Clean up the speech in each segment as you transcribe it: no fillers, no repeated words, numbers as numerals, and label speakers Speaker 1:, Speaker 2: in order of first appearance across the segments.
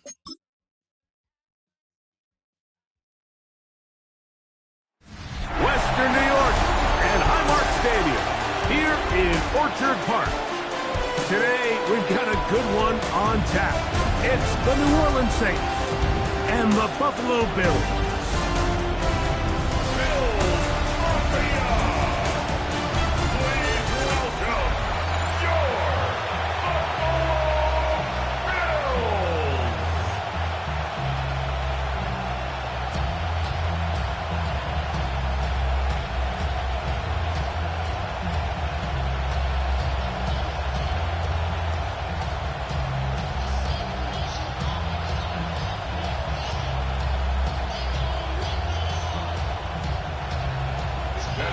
Speaker 1: Western New York and Highmark Stadium here in Orchard Park. Today, we've got a good one on tap. It's the New Orleans Saints and the Buffalo Bills.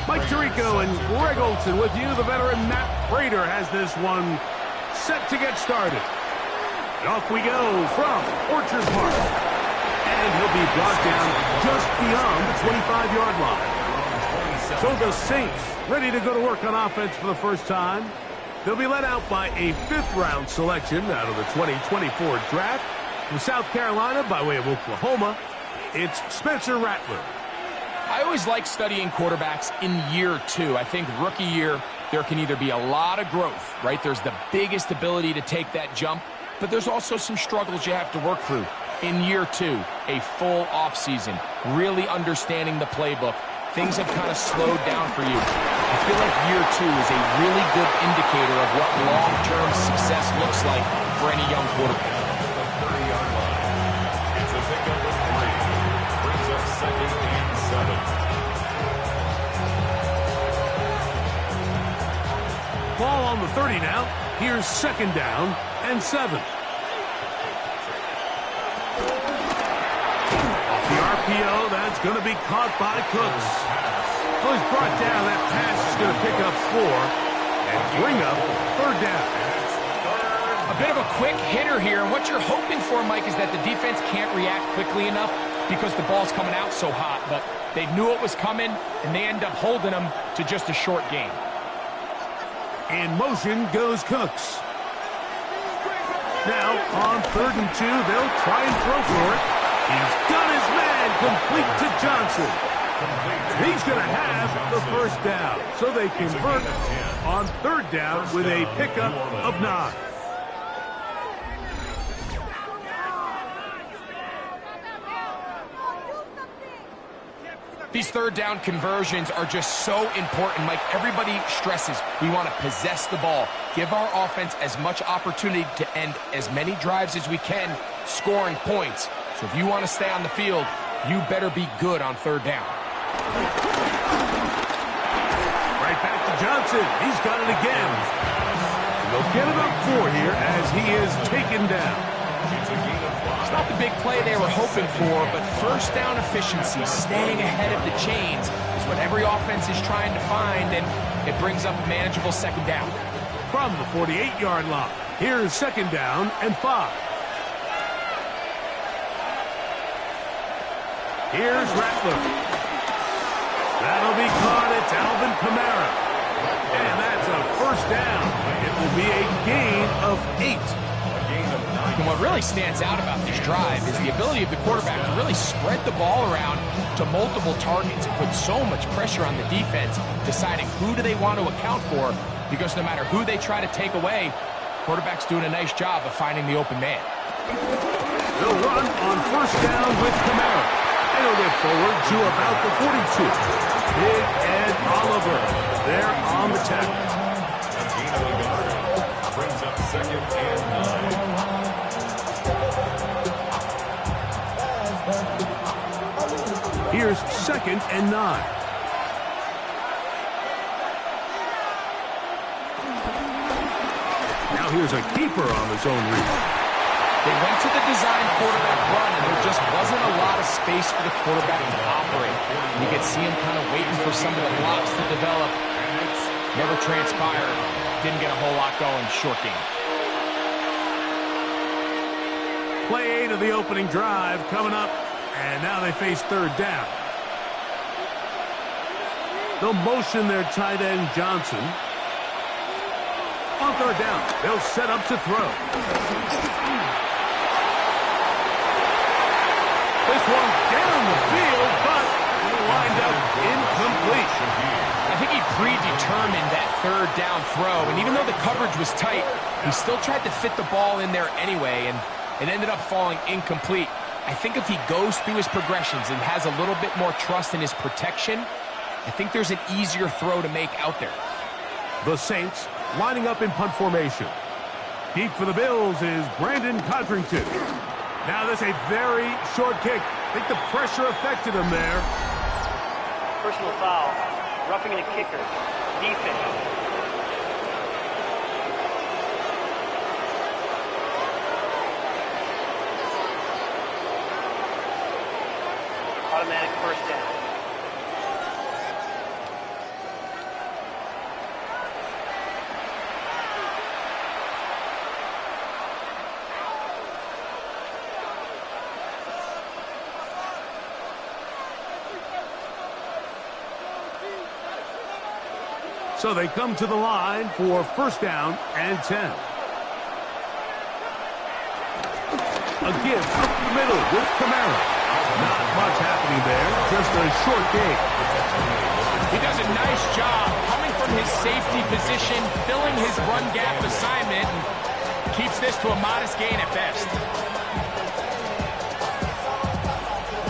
Speaker 1: Mike Tirico and Greg Olson with you. The veteran Matt Prater has this one set to get started. And off we go from Orchard Park. And he'll be brought down just beyond the 25-yard line. So the Saints ready to go to work on offense for the first time. They'll be led out by a fifth-round selection out of the 2024 draft. From South Carolina by way of Oklahoma, it's Spencer Rattler.
Speaker 2: I always like studying quarterbacks in year two. I think rookie year, there can either be a lot of growth, right? There's the biggest ability to take that jump, but there's also some struggles you have to work through. In year two, a full offseason, really understanding the playbook. Things have kind of slowed down for you. I feel like year two is a really good indicator of what long-term success looks like for any young quarterback.
Speaker 3: It's a pickup of 3. Brings up 2nd and 7.
Speaker 1: Ball on the 30 now. Here's 2nd down and 7. Off the RPO, that's going to be caught by Cooks. Well, he's brought down. That pass is going to pick up 4 and bring up 3rd down.
Speaker 2: A bit of a quick hitter here, and what you're hoping for, Mike, is that the defense can't react quickly enough because the ball's coming out so hot, but they knew it was coming, and they end up holding them to just a short gain.
Speaker 1: In motion goes Cooks. Now, on 3rd and 2, they'll try and throw for it. He's got his man complete to Johnson. He's going to have the 1st down, so they convert on 3rd down with a pickup of 9.
Speaker 2: These 3rd down conversions are just so important, Mike. Everybody stresses we want to possess the ball, give our offense as much opportunity to end as many drives as we can, scoring points. So if you want to stay on the field, you better be good on 3rd down.
Speaker 1: Right back to Johnson. He's got it again. And they'll get it up 4 here as he is taken down.
Speaker 2: It's not the big play they were hoping for, but 1st down efficiency, staying ahead of the chains, is what every offense is trying to find, and it brings up a manageable 2nd down.
Speaker 1: From the 48-yard line, here's 2nd down and 5. Here's Rattler. That'll be caught. It's Alvin Kamara. And that's a 1st down. It will be a gain of 8.
Speaker 2: And what really stands out about this drive is the ability of the quarterback to really spread the ball around to multiple targets and put so much pressure on the defense, deciding who do they want to account for, because no matter who they try to take away, quarterback's doing a nice job of finding the open man.
Speaker 1: They'll run on 1st down with Kamara. And he'll get forward to about the 42. Big Ed Oliver there on the tackle.
Speaker 3: Brings up 2nd and 9.
Speaker 1: Here's 2nd and 9. Now here's a keeper on his own read.
Speaker 2: They went to the design quarterback run, and there just wasn't a lot of space for the quarterback to operate. You could see him kind of waiting for some of the blocks to develop. Never transpired. Didn't get a whole lot going. Short game.
Speaker 1: Play 8 of the opening drive coming up, and now they face 3rd down. They'll motion their tight end Johnson. On 3rd down, they'll set up to throw. This one down the field, but lined up incomplete.
Speaker 2: I think he predetermined that third down throw, and even though the coverage was tight, he still tried to fit the ball in there anyway, and it ended up falling incomplete. I think if he goes through his progressions and has a little bit more trust in his protection, I think there's an easier throw to make out there.
Speaker 1: The Saints lining up in punt formation. Deep for the Bills is Brandon Codrington. Now this is a very short kick. I think the pressure affected him there.
Speaker 4: Personal foul. Roughing the kicker. Defense. Automatic first down.
Speaker 1: So they come to the line for first down and 10. A give up the middle with Kamara. Not much happening there, just a short gain.
Speaker 2: He does a nice job coming from his safety position, filling his run gap assignment, and keeps this to a modest gain at best.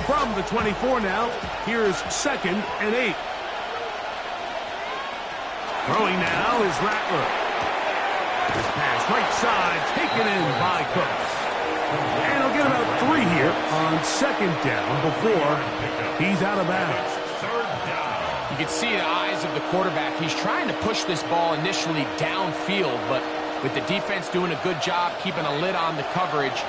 Speaker 1: From the 24 now, here's second and 8. Throwing now is Rattler. This pass right side taken in by Cooks. And he'll get about 3 here on second down before he's out of bounds.
Speaker 2: You can see the eyes of the quarterback. He's trying to push this ball initially downfield, but with the defense doing a good job keeping a lid on the coverage,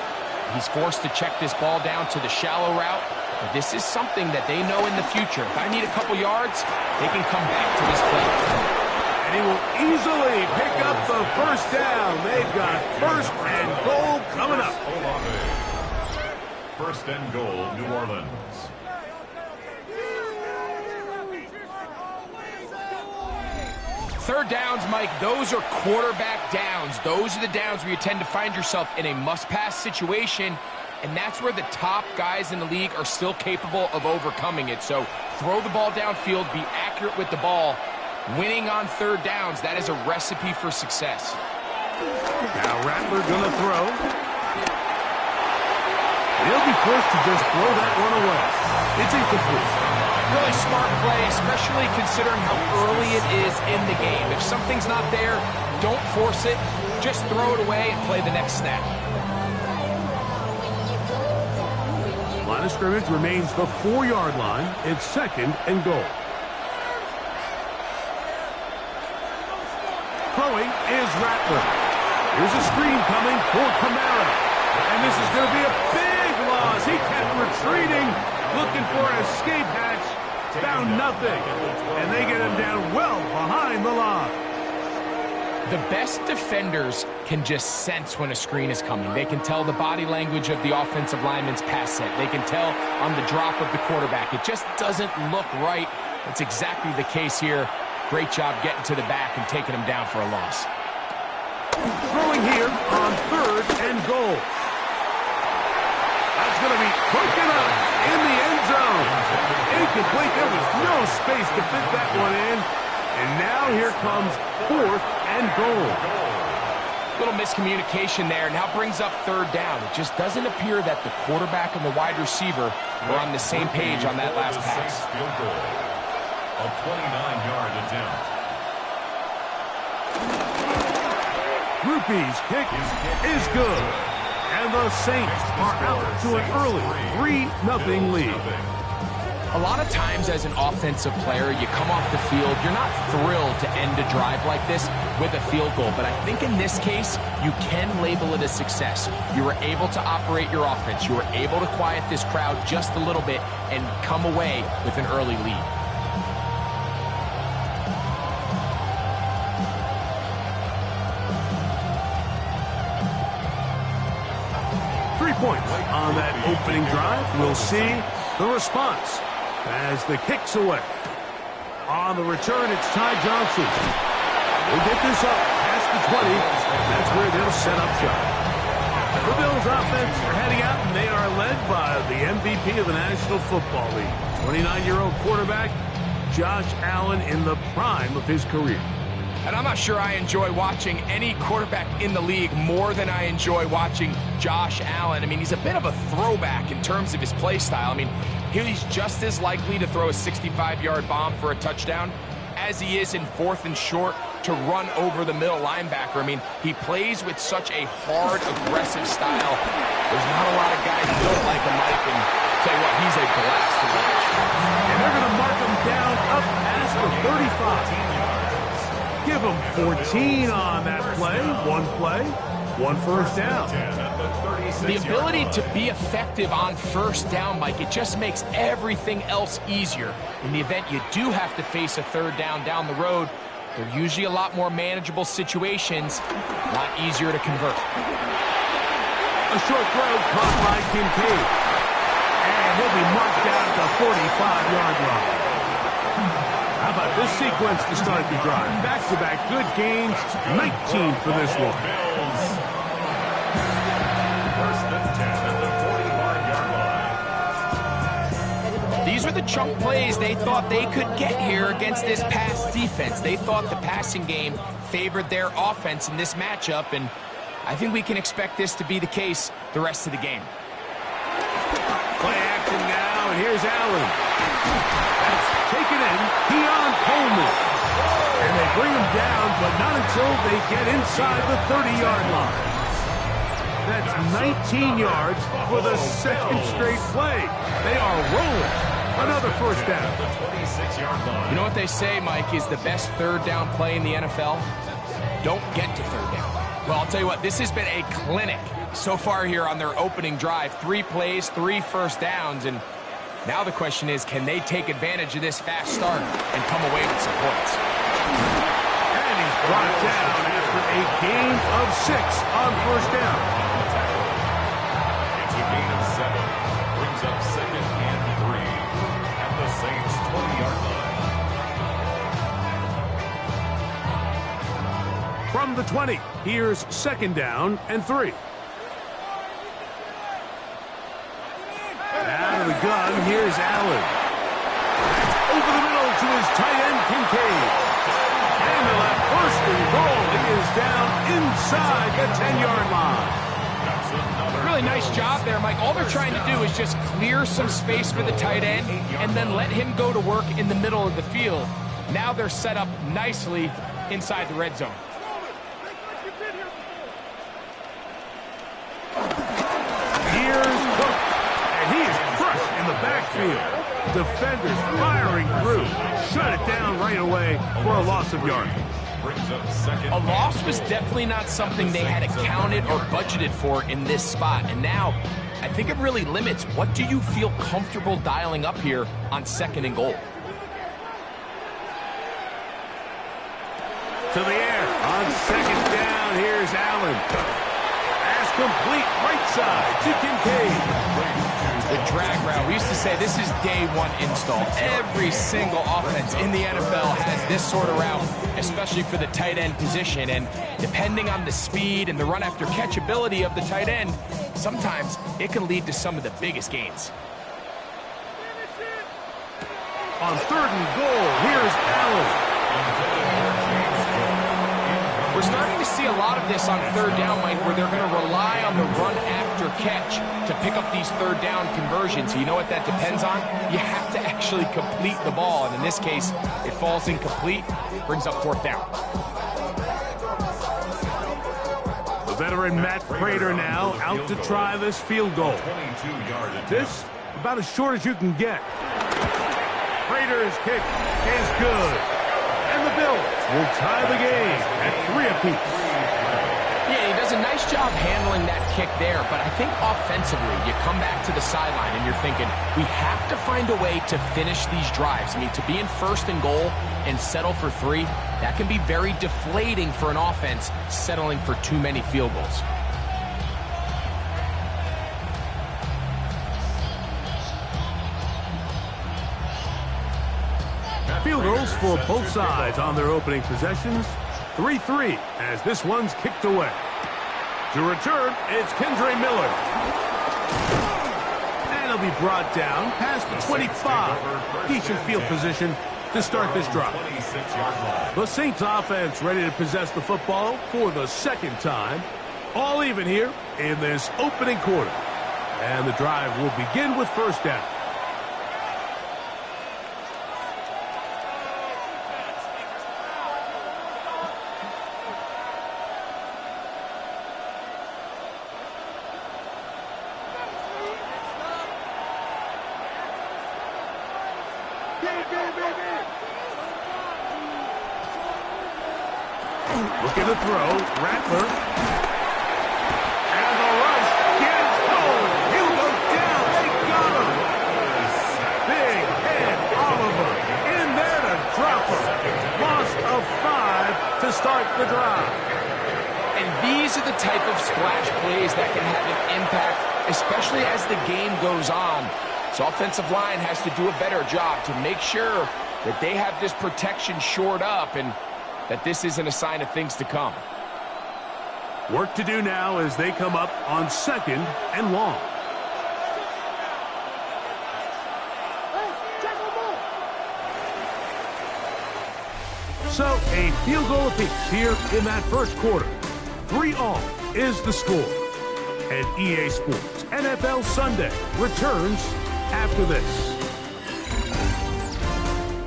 Speaker 2: he's forced to check this ball down to the shallow route. But this is something that they know in the future. If I need a couple yards, they can come back to this play.
Speaker 1: And he will easily pick up the first down. They've got first and goal coming up.
Speaker 3: First and goal, New Orleans.
Speaker 2: Third downs, Mike, those are quarterback downs. Those are the downs where you tend to find yourself in a must-pass situation, and that's where the top guys in the league are still capable of overcoming it. So throw the ball downfield, be accurate with the ball. Winning on third downs, that is a recipe for success.
Speaker 1: Now Rattler gonna throw. He'll be forced to just throw that one away. It's incomplete.
Speaker 2: Really smart play, especially considering how early it is in the game. If something's not there, don't force it. Just throw it away and play the next snap.
Speaker 1: Line of scrimmage remains the 4-yard line. It's second and goal. Throwing is Rattler. Here's a screen coming for Kamara. And this is going to be a big loss. He kept retreating, looking for an escape hatch. Found nothing. And they get him down well behind the line.
Speaker 2: The best defenders can just sense when a screen is coming. They can tell the body language of the offensive lineman's pass set. They can tell on the drop of the quarterback. It just doesn't look right. It's exactly the case here. Great job getting to the back and taking him down for a loss.
Speaker 1: Throwing here on third and goal. That's going to be broken up in the end zone. Incomplete. There was no space to fit that one in. And now here comes fourth and goal.
Speaker 2: Little miscommunication there. Now brings up third down. It just doesn't appear that the quarterback and the wide receiver were on the same page on that last pass.
Speaker 3: A 29-yard attempt.
Speaker 1: Rupee's kick is good. And the Saints are out to an early 3-0 lead.
Speaker 2: A lot of times as an offensive player, you come off the field, you're not thrilled to end a drive like this with a field goal. But I think in this case, you can label it a success. You were able to operate your offense. You were able to quiet this crowd just a little bit and come away with an early lead.
Speaker 1: 3 points on that opening drive. We'll see the response as the kick's away. On the return, it's Ty Johnson. We'll get this up past the 20. That's where they'll set up shop. The Bills offense are heading out, and they are led by the MVP of the National Football League, 29-year-old quarterback Josh Allen in the prime of his career.
Speaker 2: And I'm not sure I enjoy watching any quarterback in the league more than I enjoy watching Josh Allen. I mean, he's a bit of a throwback in terms of his play style. I mean, he's just as likely to throw a 65-yard bomb for a touchdown as he is in 4th and short to run over the middle linebacker. I mean, he plays with such a hard, aggressive style. There's not a lot of guys built like him, Mike, and tell you what, he's a blast to watch.
Speaker 1: And they're going to mark him down up past the 35. Give him 14 on that play, one first down.
Speaker 2: The ability to be effective on first down, Mike, it just makes everything else easier. In the event you do have to face a 3rd down the road, they're usually a lot more manageable situations, a lot easier to convert.
Speaker 1: A short throw caught by Kincaid. And he'll be marked down at the 45-yard line. How about this sequence to start the drive? Back-to-back good gains, 19 for this one.
Speaker 3: First and 10 at the 45-yard line.
Speaker 2: These are the chunk plays they thought they could get here against this pass defense. They thought the passing game favored their offense in this matchup, and I think we can expect this to be the case the rest of the game.
Speaker 1: Play action now, and here's Allen. That's taken in, Keon Coleman. And they bring him down, but not until they get inside the 30-yard line. That's 19 yards for the 2nd straight play. They are rolling. Another first down.
Speaker 2: You know what they say, Mike, is the best 3rd down play in the NFL? Don't get to 3rd down. Well, I'll tell you what, this has been a clinic so far here on their opening drive. 3 plays, 3 first downs, and now the question is, can they take advantage of this fast start and come away with some points?
Speaker 1: And he's brought down after a gain of 6 on first down.
Speaker 3: It's a gain of 7. Brings up 2nd and 3 at the Saints' 20-yard line.
Speaker 1: From the 20, here's 2nd down and 3. Out of the gun, here's Allen. Over the middle to his tight end, Kincaid. And they'll have 1st and goal. He is down inside the 10-yard line.
Speaker 2: Really nice job there, Mike. All they're trying to do is just clear some space for the tight end and then let him go to work in the middle of the field. Now they're set up nicely inside the red zone.
Speaker 1: Here's Cook, and he is crushed in the backfield. Defenders firing through. Shut it down right away for a loss of yardage.
Speaker 2: A loss was definitely not something they had accounted or budgeted for in this spot. And now, I think it really limits what do you feel comfortable dialing up here on 2nd and goal.
Speaker 1: To the air. On 2nd down, here's Allen. Pass complete right side to Kincaid.
Speaker 2: The drag route. We used to say this is day 1 install. Every single offense in the NFL has this sort of route, especially for the tight end position. And depending on the speed and the run after catch ability of the tight end, sometimes it can lead to some of the biggest gains.
Speaker 1: On 3rd and goal, here's Allen.
Speaker 2: We're starting to see a lot of this on 3rd down, Mike, where they're going to rely on the run after catch to pick up these 3rd down conversions. You know what that depends on? You have to actually complete the ball, and in this case, it falls incomplete, brings up 4th down.
Speaker 1: The veteran Matt Prater now out to try this field goal. This about as short as you can get. Prater's kick is good. And the Bills will tie the game at 3 apiece.
Speaker 2: Yeah, he does a nice job handling that kick there, but I think offensively, you come back to the sideline and you're thinking, we have to find a way to finish these drives. I mean, to be in 1st and goal and settle for 3, that can be very deflating for an offense settling for too many field goals.
Speaker 1: Field goals for both sides on their opening possessions. 3-3 as this one's kicked away. To return, it's Kendre Miller. And he'll be brought down past the 25. Decent field position to start this drive. The Saints offense ready to possess the football for the second time. All even here in this opening quarter. And the drive will begin with first down. Looking to throw, Rattler. And the rush gets home. He'll go down. They got him. Big head Oliver in there to drop him. Loss of 5 to start the drive.
Speaker 2: And these are the type of splash plays that can have an impact, especially as the game goes on. So offensive line has to do a better job to make sure that they have this protection shored up and that this isn't a sign of things to come.
Speaker 1: Work to do now as they come up on 2nd and long. So a field goal apiece here in that first quarter. 3-all is the score. And EA Sports NFL Sunday returns after this.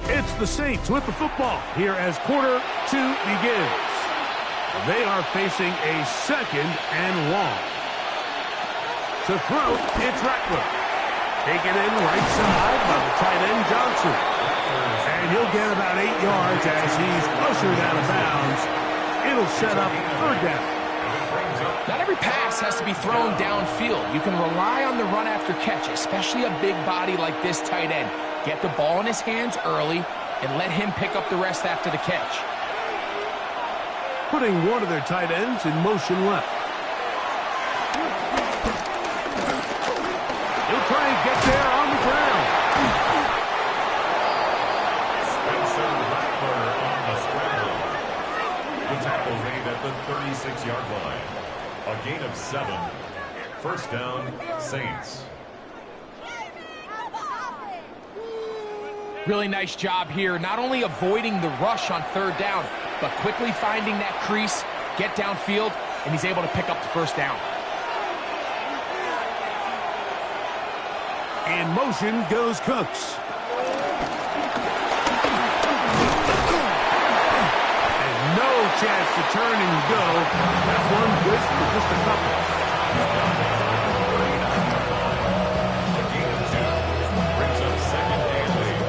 Speaker 1: It's the Saints with the football here as quarter 2 begins. They are facing a 2nd and long. To throw, it's Rattler. Taken in right side by the tight end Johnson. And he'll get about 8 yards as he's ushered out of bounds. It'll set up third down.
Speaker 2: Not every pass has to be thrown downfield. You can rely on the run after catch, especially a big body like this tight end. Get the ball in his hands early and let him pick up the rest after the catch.
Speaker 1: Putting one of their tight ends in motion left. He'll try and get there on the ground.
Speaker 3: Spencer Rattler on the scramble. The tackle made at the 36-yard line. A gain of 7. First down, Saints.
Speaker 2: Really nice job here, not only avoiding the rush on third down, but quickly finding that crease, get downfield, and he's able to pick up the first down.
Speaker 1: In motion goes Cooks. And no chance to turn and go. That one good for just a couple.
Speaker 3: A gain of 2 brings up 2nd and 8.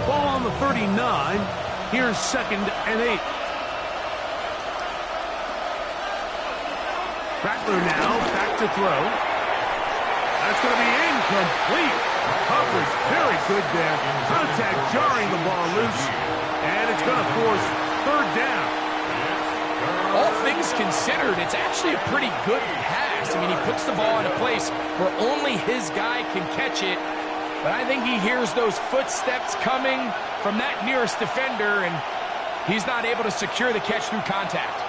Speaker 1: Ball on the 39. Here's 2nd and 8. Rattler now back to throw. That's going to be incomplete. Coverage very good there. Contact jarring the ball loose. And it's going to force third down.
Speaker 2: All things considered, it's actually a pretty good pass. I mean, he puts the ball in a place where only his guy can catch it. But I think he hears those footsteps coming from that nearest defender, and he's not able to secure the catch through contact.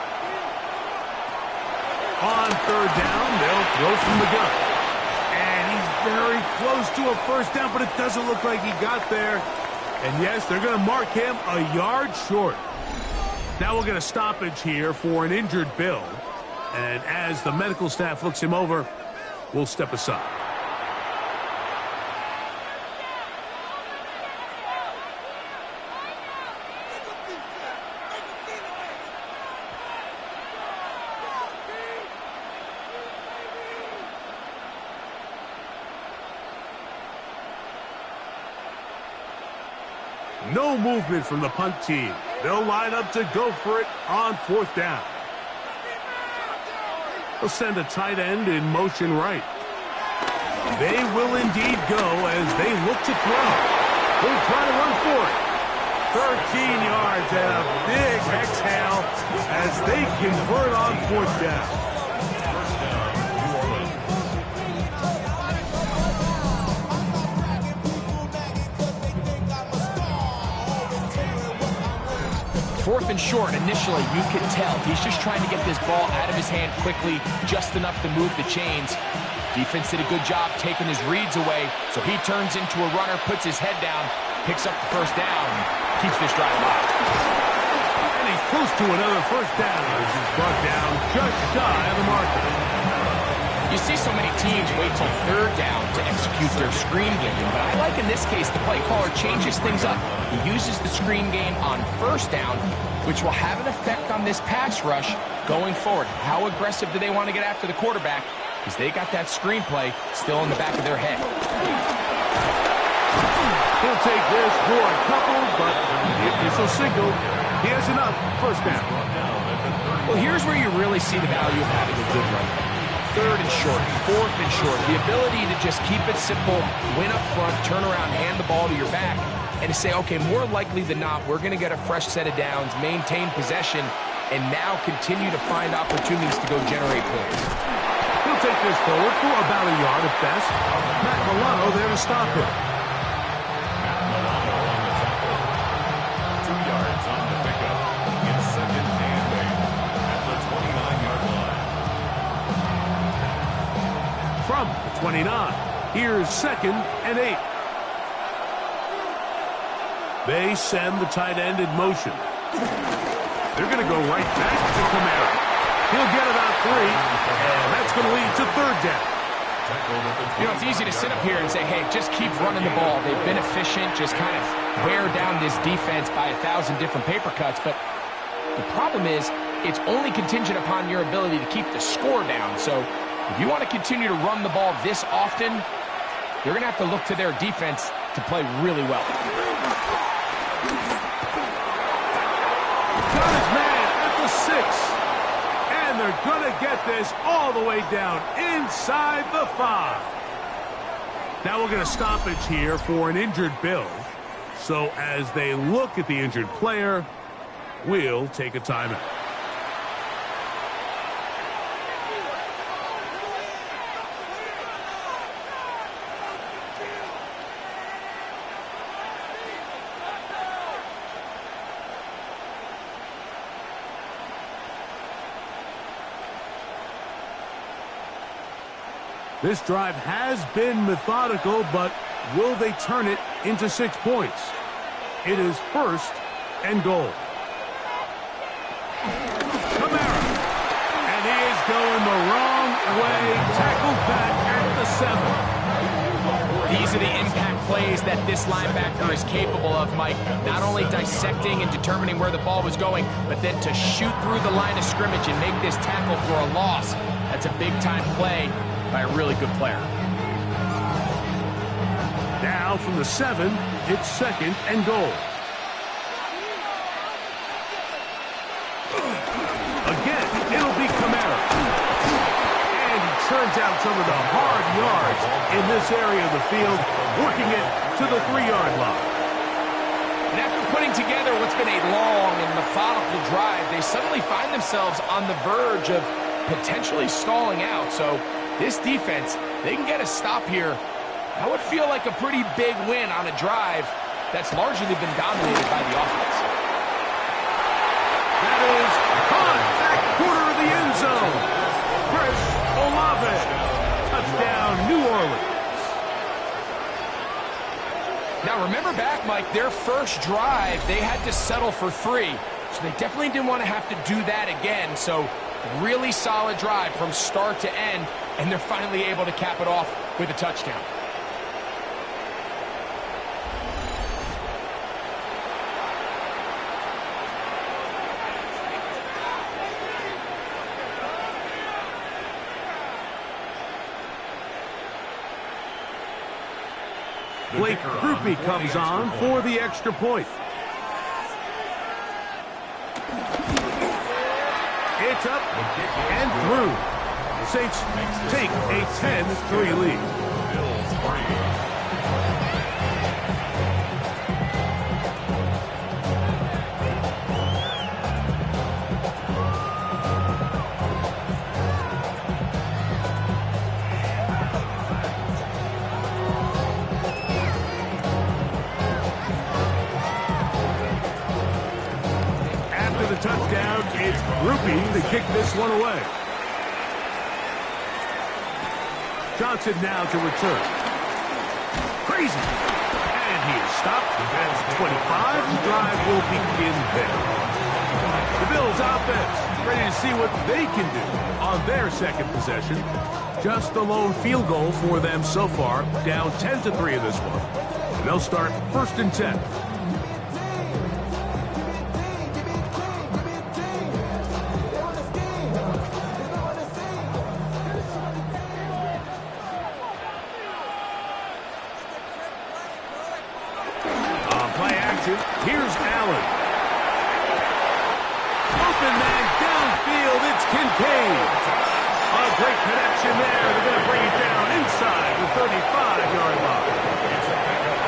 Speaker 1: On third down, they'll throw from the gun. And he's very close to a first down, but it doesn't look like he got there. And yes, they're going to mark him a yard short. Now we'll get a stoppage here for an injured Bill. And as the medical staff looks him over, we'll step aside. No movement from the punt team. They'll line up to go for it on fourth down. They'll send a tight end in motion right. They will indeed go as they look to throw. They'll try to run for it. 13 yards and a big exhale as they convert on fourth down.
Speaker 2: 4th and short, initially, you can tell he's just trying to get this ball out of his hand quickly, just enough to move the chains. Defense did a good job taking his reads away, so he turns into a runner, puts his head down, picks up the first down, keeps this drive alive.
Speaker 1: And he's close to another first down as he's brought down just shy of the marker.
Speaker 2: You see so many teams wait till 3rd down to execute their screen game, but I like in this case the play caller changes things up. He uses the screen game on 1st down, which will have an effect on this pass rush going forward. How aggressive do they want to get after the quarterback? Because they got that screenplay still in the back of their head.
Speaker 1: He'll take this for a couple, but the official signal, he has enough. First down.
Speaker 2: Well, here's where you really see the value of having a good run. 3rd and short, 4th and short. The ability to just keep it simple, win up front, turn around, hand the ball to your back, and to say, okay, more likely than not, we're going to get a fresh set of downs, maintain possession, and now continue to find opportunities to go generate points.
Speaker 1: He'll take this forward for about a yard at best. Matt Milano there to stop him.
Speaker 3: Matt Milano on the tackle. 2 yards on the pickup. In 2nd and 8 at the 29-yard line.
Speaker 1: From the 29, here's 2nd and 8. They send the tight end in motion. They're going to go right back to Kamara. He'll get about 3, and that's going to lead to 3rd down.
Speaker 2: You know, it's easy to sit up here and say, hey, just keep running the ball. They've been efficient, just kind of wear down this defense by 1,000 different paper cuts. But the problem is, it's only contingent upon your ability to keep the score down. So if you want to continue to run the ball this often, you're going to have to look to their defense to play really well.
Speaker 1: Got his man at the 6. And they're going to get this all the way down inside the 5. Now we're going to stoppage here for an injured Bill. So as they look at the injured player, we'll take a timeout. This drive has been methodical, but will they turn it into 6 points? It is 1st and goal. Kamara. And he is going the wrong way. Tackled back at the 7.
Speaker 2: These are the impact plays that this linebacker is capable of, Mike. Not only dissecting and determining where the ball was going, but then to shoot through the line of scrimmage and make this tackle for a loss. That's a big-time play by a really good player.
Speaker 1: Now from the 7, it's 2nd and goal. Again, it'll be Kamara. And he turns out some of the hard yards in this area of the field, working it to the 3-yard line.
Speaker 2: And after putting together what's been a long and methodical drive, they suddenly find themselves on the verge of potentially stalling out. So this defense, they can get a stop here. That would feel like a pretty big win on a drive that's largely been dominated by the offense.
Speaker 1: That is caught back quarter of the end zone. Chris Olave. Touchdown, New Orleans.
Speaker 2: Now remember back, Mike, their first drive, they had to settle for 3. So they definitely didn't want to have to do that again. So really solid drive from start to end, and they're finally able to cap it off with a touchdown.
Speaker 1: Blake Groupie comes on for the extra point. It's up and through. The Saints take a 10-3 lead.
Speaker 3: Bills 3.
Speaker 1: grouping to kick this one away. Johnson now to return. Crazy. And he is stopped. 25. The drive will begin there. The Bills offense ready to see what they can do on their second possession. Just the lone field goal for them so far. Down 10-3 in this one. And they'll start 1st and 10. Here's Allen. Open man downfield. It's Kincaid. A great connection there. They're going to bring it down inside the 35-yard line.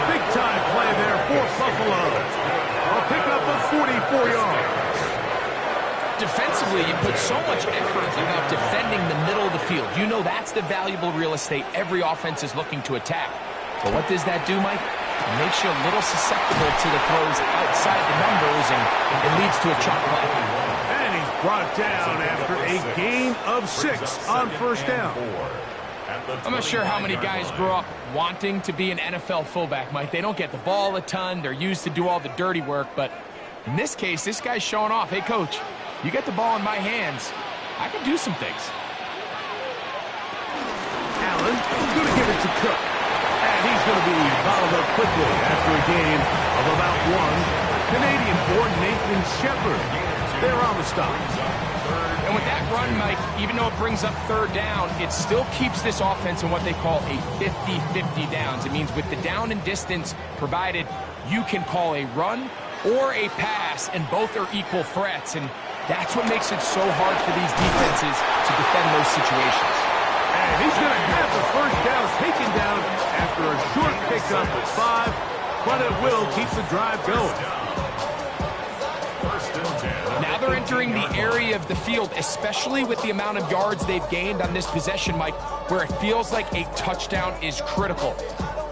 Speaker 1: Big-time play there for Buffalo. A pickup of 44 yards.
Speaker 2: Defensively, you put so much effort about defending the middle of the field. You know that's the valuable real estate every offense is looking to attack. But what does that do, Mike? It makes you a little susceptible to the throws outside the numbers, and it leads to a chop play.
Speaker 1: And he's brought down after a gain of 6 on 1st down.
Speaker 2: I'm not sure how many guys grow up wanting to be an NFL fullback, Mike. They don't get the ball a ton. They're used to do all the dirty work. But in this case, this guy's showing off. Hey, coach, you get the ball in my hands. I can do some things.
Speaker 1: Allen going to give it to Cook. And he's going to be bottled up quickly after a gain of about 1. Canadian-born Nathan Shepard. They're on the stop.
Speaker 2: And with that run, Mike, even though it brings up 3rd down, it still keeps this offense in what they call a 50-50 downs. It means with the down and distance provided, you can call a run or a pass, and both are equal threats. And that's what makes it so hard for these defenses to defend those situations.
Speaker 1: And he's going to have the 1st down taken down after a short pickup of 5, but it will keep the drive going.
Speaker 2: Now they're entering the area of the field, especially with the amount of yards they've gained on this possession, Mike, where it feels like a touchdown is critical.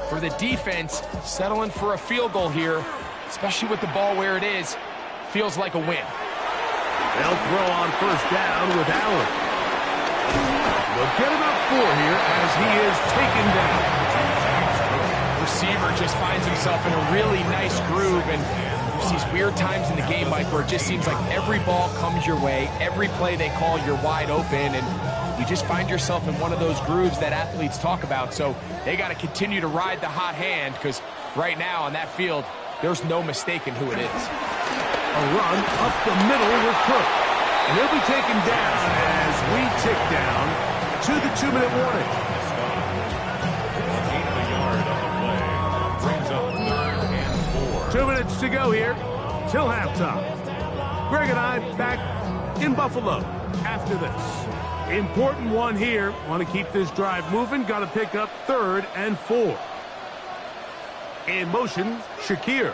Speaker 2: For the defense, settling for a field goal here, especially with the ball where it is, feels like a win.
Speaker 1: They'll throw on 1st down with Allen. We'll get about 4 here as he is taken down.
Speaker 2: Receiver just finds himself in a really nice groove, and there's these weird times in the game, Mike, where it just seems like every ball comes your way, every play they call, you're wide open, and you just find yourself in one of those grooves that athletes talk about. So they got to continue to ride the hot hand, because right now on that field, there's no mistaking who it is.
Speaker 1: A run up the middle with Cook. And he'll be taken down as we tick down to the 2-minute warning.
Speaker 3: Gain of a yard on the play. Brings up 3rd and 4.
Speaker 1: 2 minutes to go here till halftime. Greg and I back in Buffalo after this. Important one here. Want to keep this drive moving. Got to pick up 3rd and 4. In motion, Shakir.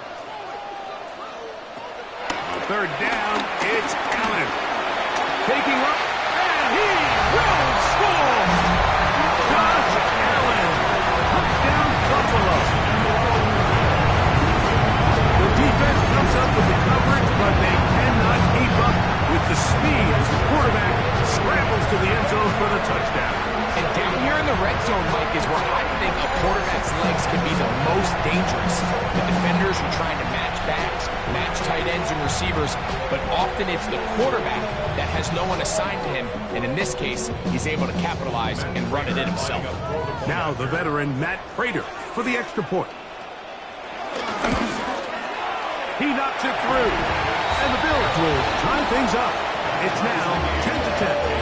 Speaker 1: 3rd down, it's Allen. Taking up, and he will score! Josh Allen, touchdown Buffalo. The defense comes up with the coverage, but they cannot keep up with the speed as the quarterback scrambles to the end zone for the touchdown.
Speaker 2: And down here in the red zone, Mike, is where I think a quarterback's legs can be the most dangerous. The defenders are trying to match backs, match tight ends and receivers, but often it's the quarterback that has no one assigned to him, and in this case, he's able to capitalize and run it in himself.
Speaker 1: Now the veteran Matt Prater for the extra point. He knocks it through, and the Bills will tie things up. It's now 10-10.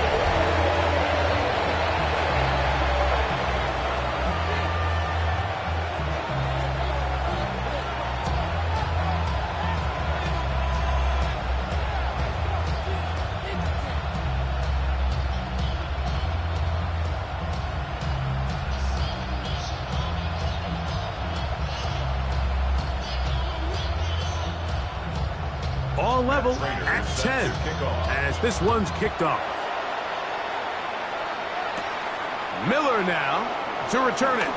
Speaker 1: All level at 10 as this one's kicked off. Miller now to return it.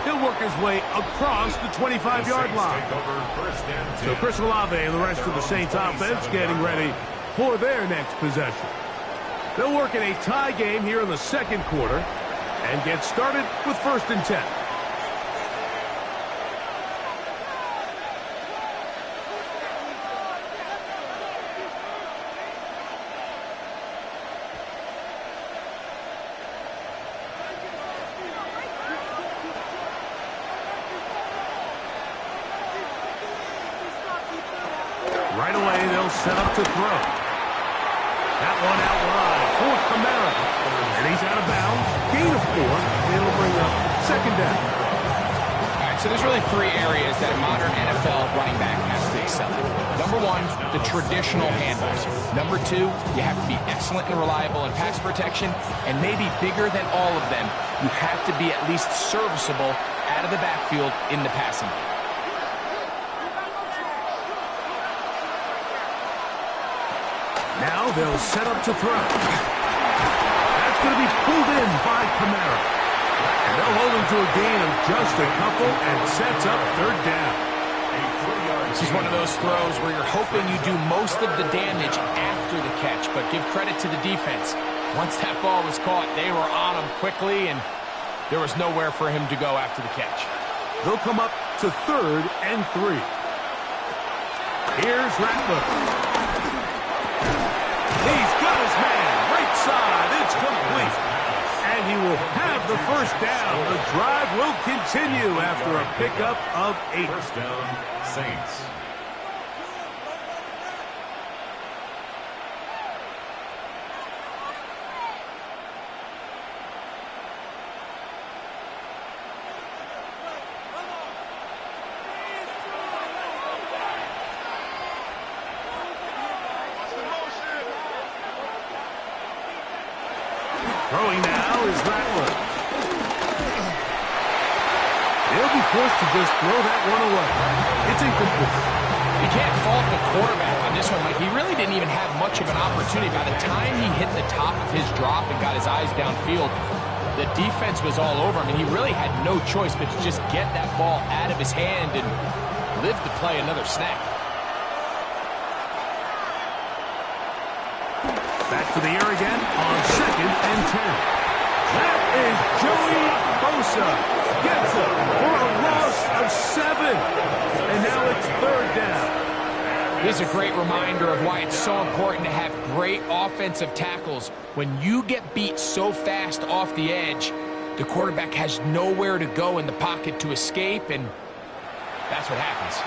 Speaker 1: He'll work his way across the 25-yard line. So Chris Olave and the rest of the Saints offense getting ready for their next possession. They'll work in a tie game here in the second quarter and get started with 1st and 10. Right away, they'll set up to throw. That one out wide for Kamara. And he's out of bounds. Gain of 4. It'll bring up 2nd down.
Speaker 2: All right, so there's really 3 areas that a modern NFL running back has to excel in. Number 1, the traditional handoffs. Number 2, you have to be excellent and reliable in pass protection. And maybe bigger than all of them, you have to be at least serviceable out of the backfield in the passing game.
Speaker 1: Now they'll set up to throw. That's going to be pulled in by Kamara. And they'll hold him to a gain of just a couple and sets up 3rd down.
Speaker 2: This is one of those throws where you're hoping you do most of the damage after the catch, but give credit to the defense. Once that ball was caught, they were on him quickly, and there was nowhere for him to go after the catch.
Speaker 1: They'll come up to 3rd and 3. Here's Rattler. He's got his man. Right side. It's complete. And he will have the 1st down. The drive will continue after a pickup of 8.
Speaker 3: 1st down, Saints.
Speaker 1: Throwing now is Rattler. He'll be forced to just throw that one away. It's incomplete.
Speaker 2: You can't fault the quarterback on this one, Mike. He really didn't even have much of an opportunity. By the time he hit the top of his drop and got his eyes downfield, the defense was all over him, and he really had no choice but to just get that ball out of his hand and live to play another snap.
Speaker 1: Back to the air again on 2nd and 10. That is Joey Bosa. Gets him for a loss of 7. And now it's 3rd down.
Speaker 2: This is a great reminder of why it's so important to have great offensive tackles. When you get beat so fast off the edge, the quarterback has nowhere to go in the pocket to escape, and that's what happens.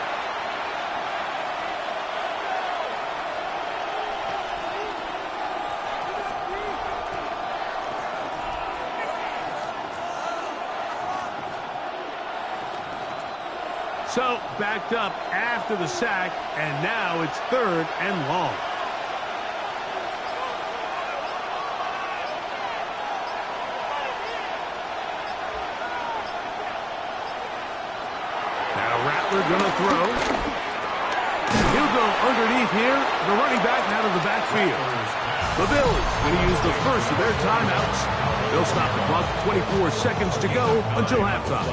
Speaker 1: So, backed up after the sack, and now it's 3rd and long. Now Rattler gonna throw. He'll go underneath here. The running back out of the backfield. The Bills going to use the first of their timeouts. They'll stop the clock. 24 seconds to go until halftime.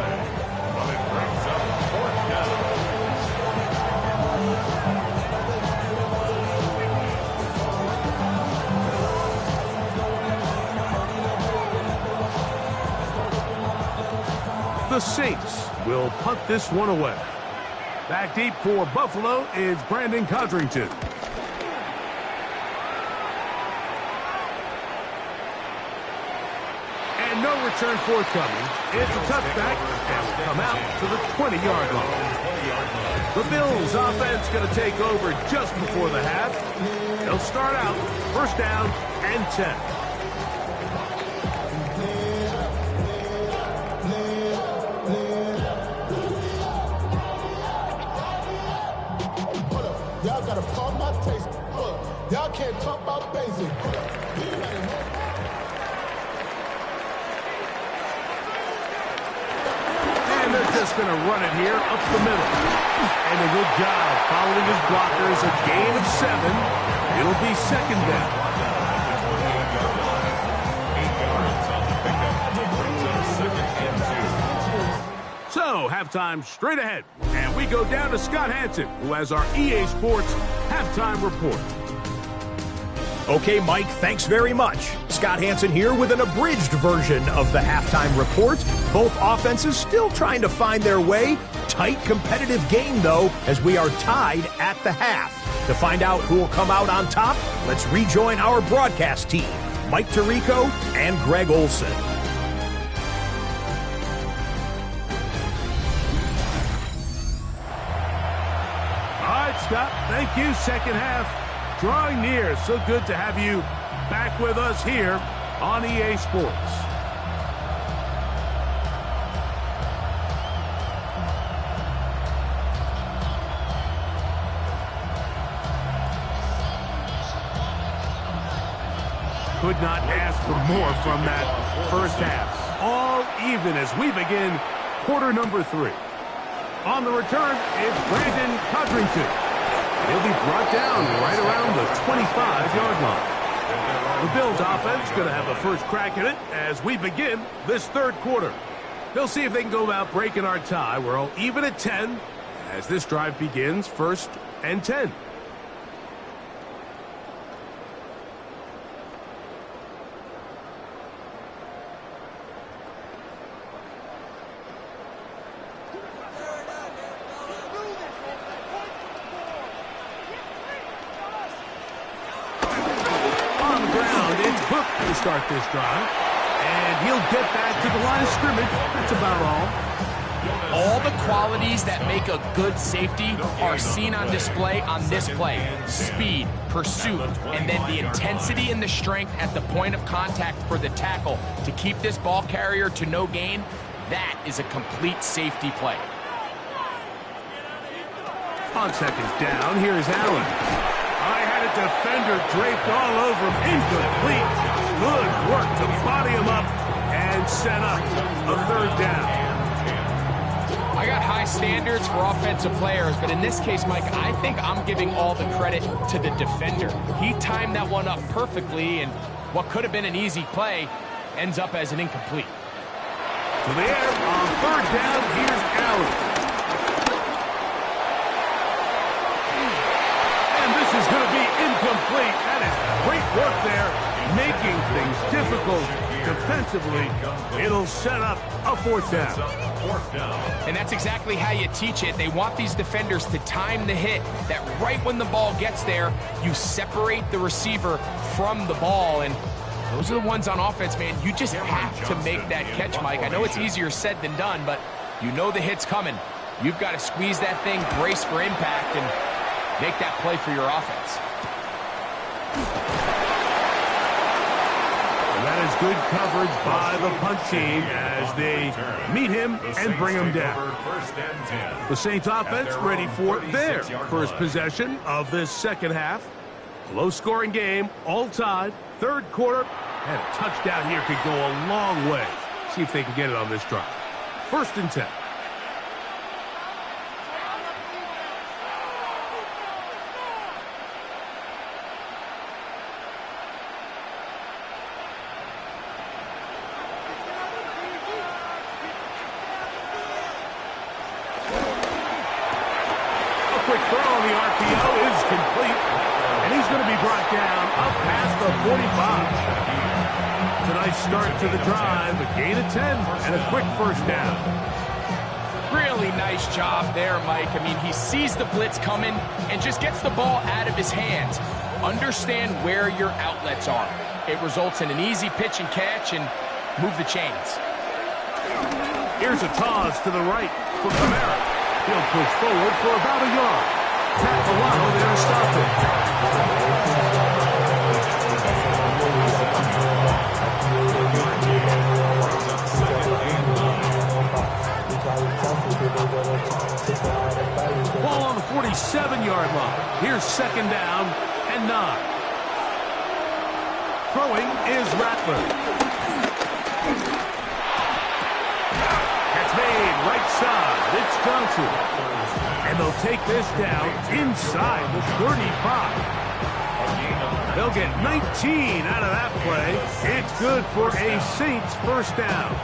Speaker 1: The Saints will punt this one away. Back deep for Buffalo is Brandon Codrington. And no return forthcoming. It's a touchback and will come out to the 20-yard line. The Bills offense going to take over just before the half. They'll start out 1st down and 10.
Speaker 5: Y'all gotta pump my taste. Y'all can't talk about basic.
Speaker 1: And they're just going to run it here up the middle. And a good job following his blockers. A gain of 7. It'll be 2nd down.
Speaker 3: 8 yards on the pickup. Brings up 2nd and 2.
Speaker 1: So, halftime straight ahead. And we go down to Scott Hansen, who has our EA Sports halftime report.
Speaker 6: Okay, Mike, thanks very much. Scott Hansen here with an abridged version of the halftime report. Both offenses still trying to find their way. Tight, competitive game, though, as we are tied at the half. To find out who will come out on top, let's rejoin our broadcast team, Mike Tirico and Greg Olson.
Speaker 1: All right, Scott, thank you. Second half drawing near. So good to have you back with us here on EA Sports. Could not ask for more from that first half. All even as we begin quarter number 3. On the return, it's Brandon Codrington. He'll be brought down right around the 25-yard line. The Bills offense going to have a first crack at it as we begin this third quarter. They'll see if they can go about breaking our tie. We're all even at 10 as this drive begins, 1st and 10. To start this drive, and he'll get back to the line of scrimmage. That's about
Speaker 2: all the qualities that make a good safety are seen on display on this play. Speed, pursuit, and then the intensity and the strength at the point of contact for the tackle to keep this ball carrier to no gain. That is a complete safety play.
Speaker 1: On second down, here's Allen. I had a defender draped all over him. Incomplete. Good work to body him up and set up a third down.
Speaker 2: I got high standards for offensive players, but in this case, Mike, I think I'm giving all the credit to the defender. He timed that one up perfectly, and what could have been an easy play ends up as an incomplete.
Speaker 1: To the air on third down, here's Allen. And this is going to be incomplete. That is great work there, making things difficult defensively. It'll set up a fourth down.
Speaker 2: And that's exactly how you teach it. They want these defenders to time the hit, that right when the ball gets there, you separate the receiver from the ball. And those are the ones on offense, man. You just have to make that catch, Mike. I know it's easier said than done, but you know the hit's coming. You've got to squeeze that thing, brace for impact, and make that play for your offense.
Speaker 1: And that is good coverage by the punt team as they meet him and bring him down. The Saints offense ready for their first possession of this second half. Low-scoring game, all tied, third quarter, and a touchdown here could go a long way. See if they can get it on this drive. 1st and 10. Quick throw on the RPO is complete, and he's going to be brought down up past the 45. It's a nice start to the drive, a gain of 10, and a quick first down.
Speaker 2: Really nice job there, Mike. I mean, he sees the blitz coming and just gets the ball out of his hands. Understand where your outlets are. It results in an easy pitch and catch and move the chains.
Speaker 1: Here's a toss to the right for Kamara. He'll push forward for about a yard. Tacolano there to stop it. Ball on the 47-yard line. Here's 2nd down and 9. Throwing is Rattler. Made right side. It's Johnson. And they'll take this down inside the 35. They'll get 19 out of that play. It's good for a Saints first down.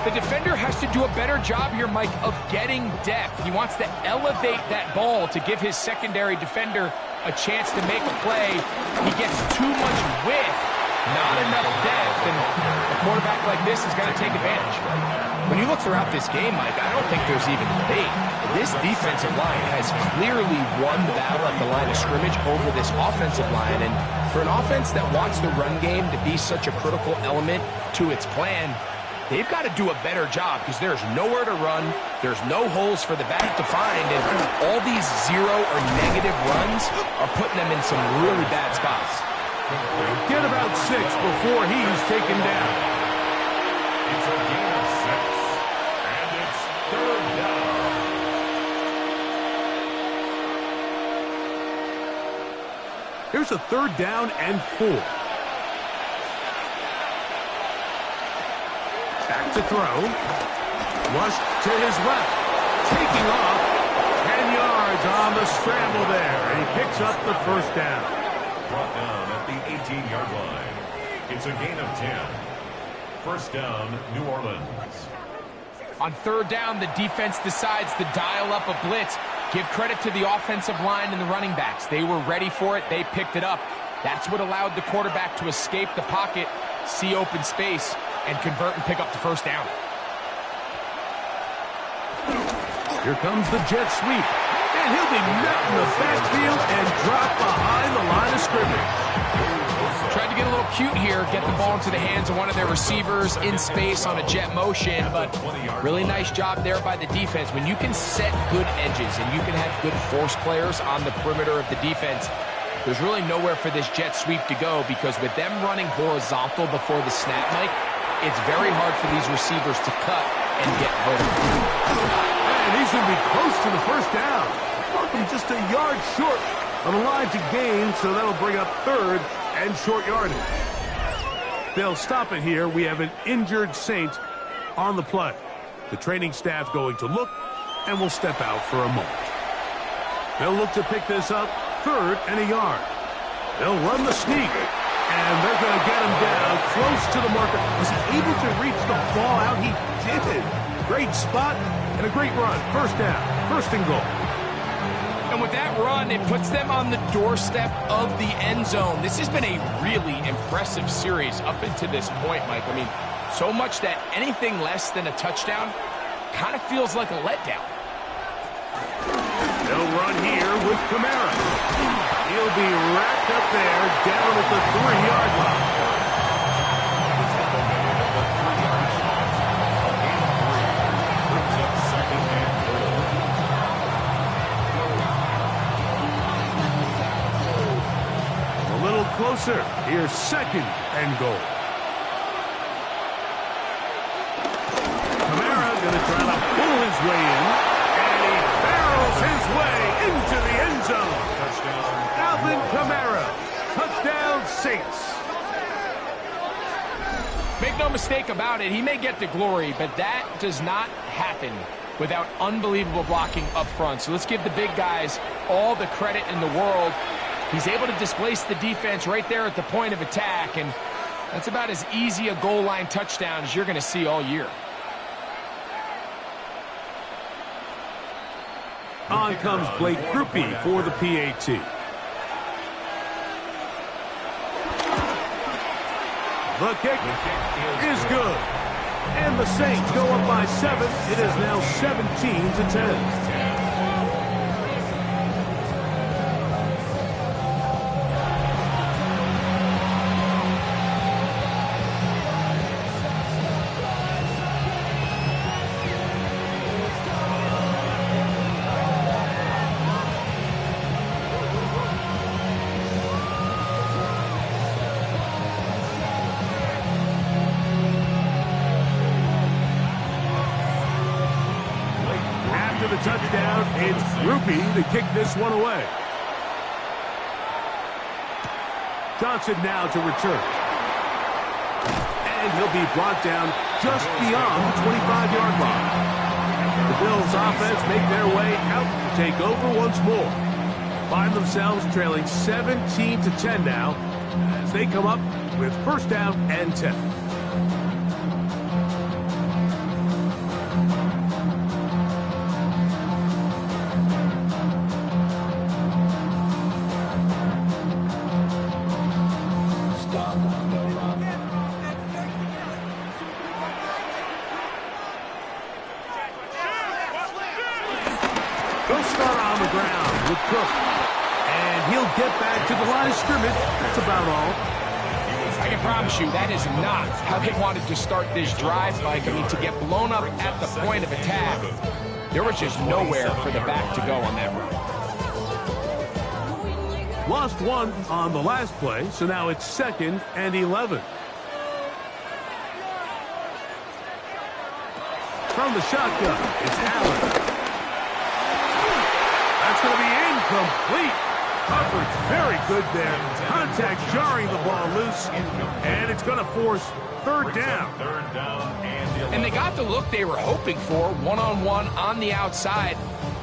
Speaker 2: The defender has to do a better job here, Mike, of getting depth. He wants to elevate that ball to give his secondary defender a chance to make a play. He gets too much width, not enough depth, and a quarterback like this is going to take advantage. When you look throughout this game, Mike, I don't think there's even debate. This defensive line has clearly won the battle at the line of scrimmage over this offensive line, and for an offense that wants the run game to be such a critical element to its plan, they've got to do a better job because there's nowhere to run, there's no holes for the back to find, and all these zero or negative runs are putting them in some really bad spots.
Speaker 1: Get about 6 before he's taken down.
Speaker 3: It's a gain of 6, and it's 3rd down.
Speaker 1: Here's a 3rd down and 4. Back to throw. Rush to his left. Taking off. 10 yards on the scramble there. And he picks up the 1st down.
Speaker 3: Brought down at the 18-yard line. It's a gain of 10. 1st down, New Orleans.
Speaker 2: On 3rd down, the defense decides to dial up a blitz. Give credit to the offensive line and the running backs. They were ready for it. They picked it up. That's what allowed the quarterback to escape the pocket, see open space, and convert and pick up the 1st down.
Speaker 1: Here comes the jet sweep. And he'll be met in the backfield and dropped behind the line of scrimmage.
Speaker 2: Tried to get a little cute here, get the ball into the hands of one of their receivers in space on a jet motion, but really nice job there by the defense. When you can set good edges and you can have good force players on the perimeter of the defense, there's really nowhere for this jet sweep to go because with them running horizontal before the snap, Mike, it's very hard for these receivers to cut and get vertical.
Speaker 1: And he's going to be close to the 1st down. Welcome just a yard short on the line to gain, so that'll bring up 3rd and short yardage. They'll stop it here. We have an injured Saint on the play. The training staff going to look, and will step out for a moment. They'll look to pick this up, 3rd and a yard. They'll run the sneak, and they're going to get him down close to the marker. Was he able to reach the ball out? He did. Great spot and a great run. 1st down, 1st and goal.
Speaker 2: And with that run, it puts them on the doorstep of the end zone. This has been a really impressive series up until this point, Mike. I mean, so much that anything less than a touchdown kind of feels like a letdown.
Speaker 1: They'll run here with Kamara. He'll be wrapped up there down at the 3-yard line. Closer. Here's 2nd and goal. Kamara going to try to pull his way in, and he barrels his way into the end zone.
Speaker 3: Touchdown.
Speaker 1: Alvin Kamara. Touchdown, Saints.
Speaker 2: Make no mistake about it, he may get the glory, but that does not happen without unbelievable blocking up front. So let's give the big guys all the credit in the world. He's able to displace the defense right there at the point of attack, and that's about as easy a goal line touchdown as you're going to see all year.
Speaker 1: On comes Blake Grupe for the PAT. The kick is good. And the Saints go up by 7. It is now 17-10. The touchdown, it's Grupe to kick this one away. Johnson now to return. And he'll be brought down just beyond the 25-yard line. The Bills offense make their way out to take over once more. Find themselves trailing 17-10 now as they come up with 1st down and 10. They'll start on the ground with Cook. And he'll get back to the line of scrimmage. That's about all.
Speaker 2: I can promise you that is not how they wanted to start this drive, Mike. I mean, to get blown up at the point of attack, there was just nowhere for the back to go on that run.
Speaker 1: Lost one on the last play, so now it's 2nd and 11. From the shotgun, it's Allen. That's going to be incomplete. Coverage very good there. Contact jarring the ball loose, and it's going to force 3rd down.
Speaker 2: And they got the look they were hoping for, one-on-one on the outside.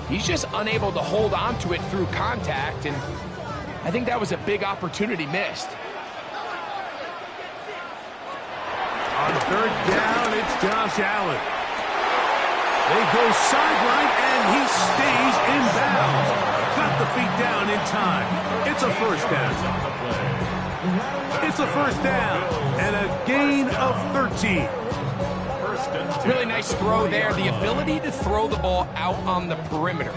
Speaker 2: He's just unable to hold on to it through contact, and I think that was a big opportunity missed.
Speaker 1: On 3rd down, it's Josh Allen. They go sideline, and he stays in bounds. Got the feet down in time. It's a 1st down. It's a 1st down and a gain of 13.
Speaker 2: Really nice throw there. The ability to throw the ball out on the perimeter.